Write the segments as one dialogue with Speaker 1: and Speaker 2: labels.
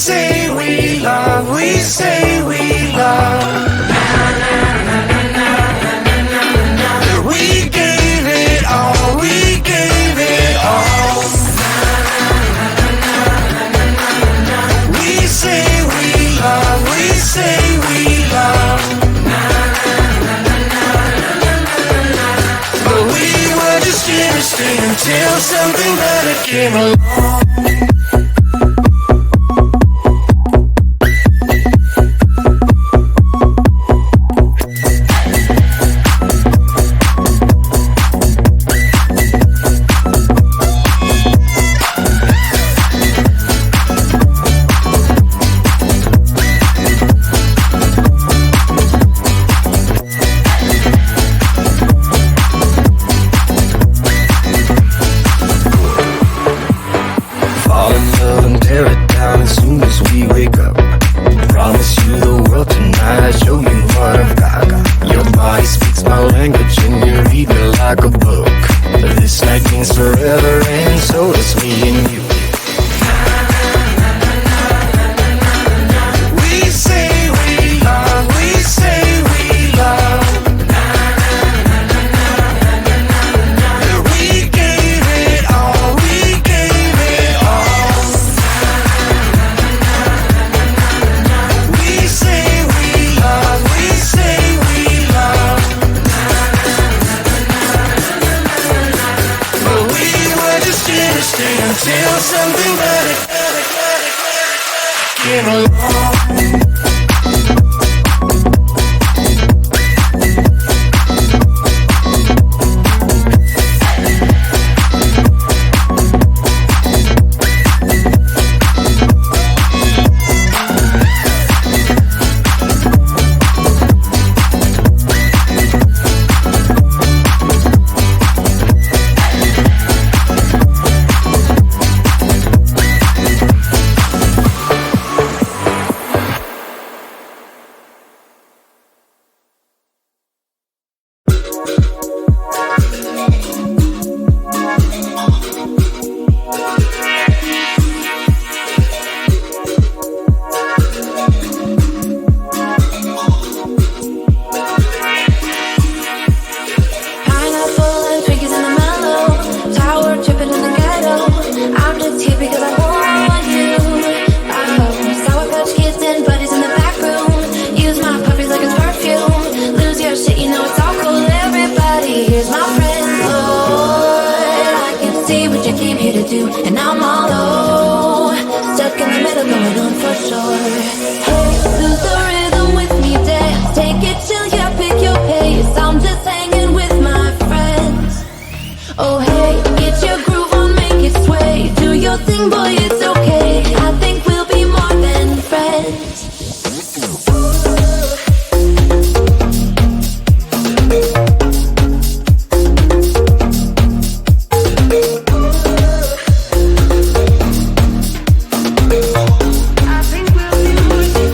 Speaker 1: say we love, we say we love. We gave it all, we gave it all. We say we love, we say we love. But we were just innocent until something better came along. Until something better came along. And I'm all low, stuck in the middle, going on for sure. Hey, lose the rhythm with me, dance. Take it chill, yeah, pick your pace. I'm just hanging with my friends. Oh hey, get your groove on, make it sway. Do your thing, boy, it's okay. I think we'll be more than friends.
Speaker 2: I think we'll be more than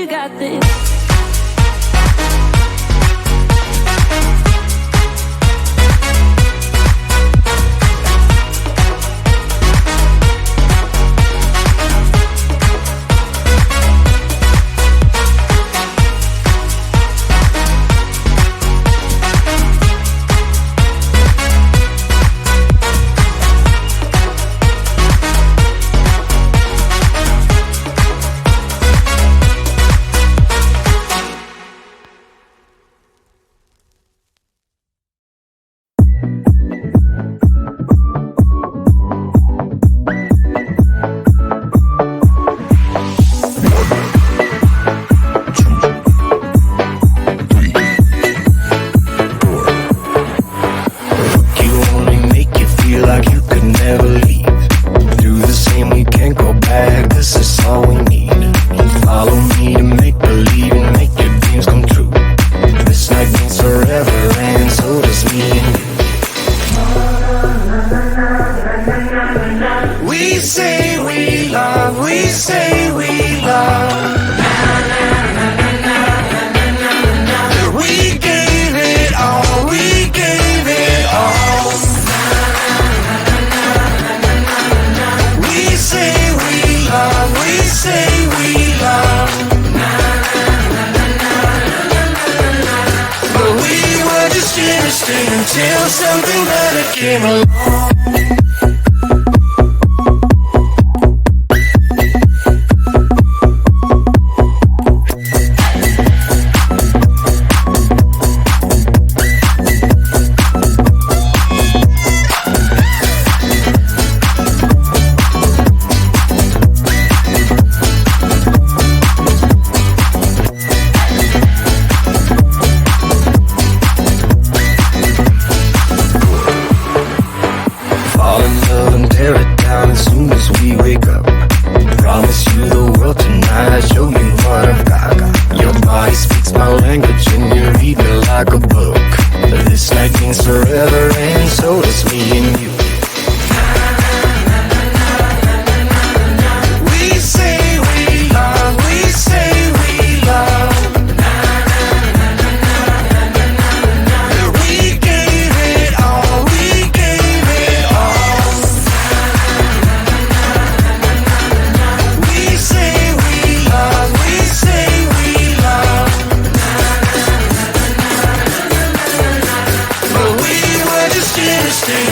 Speaker 1: got this.
Speaker 2: Until something better came along.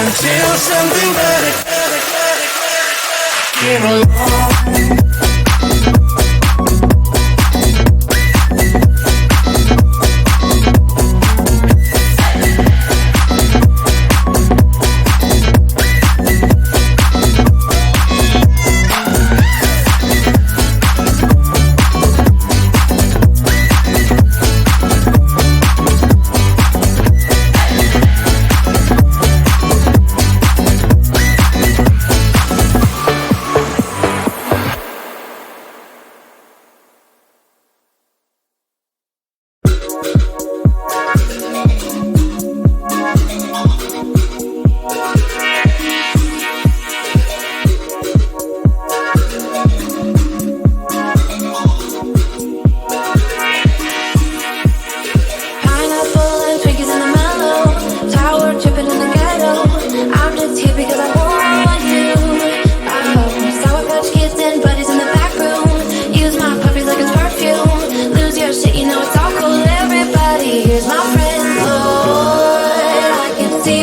Speaker 2: Until something better came along.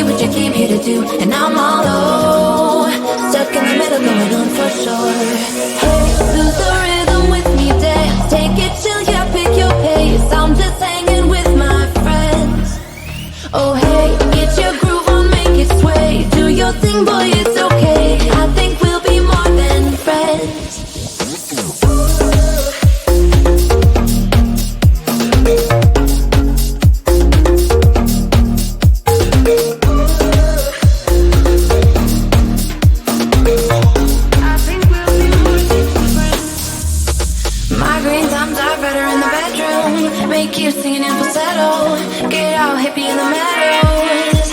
Speaker 1: see what you came here to do, and I'm all low, stuck in the middle, going on for sure. Hey, lose the rhythm with me, dance, take it chill, yeah, pick your pace. I'm just hanging with my friends. Oh hey, get your groove on, make it sway. Do your thing, boy, it's okay. I think we'll be more than friends. Migraine times are better in the bedroom. Make you singing in falsetto. Get all hippie in the meadows.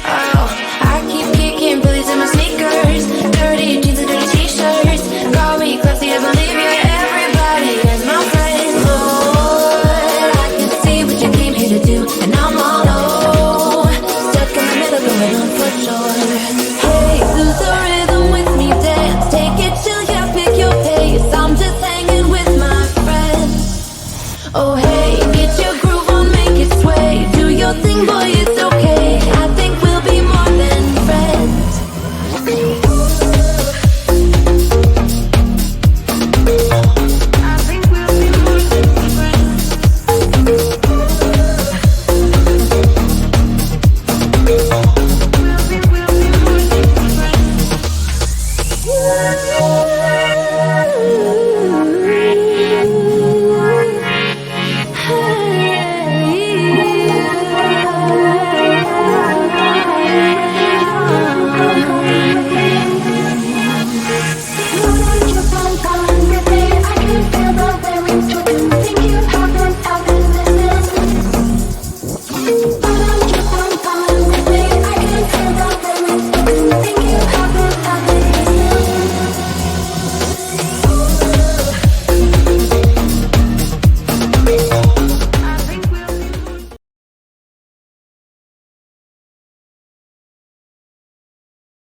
Speaker 1: Oh, I keep kicking billies in my sneakers. Dirty jeans and dirty t-shirts. Call me classy, I believe you. Everybody is my friend. Lord, I can see what you came here to do, and I'm all low, stuck in the middle, going on for sure.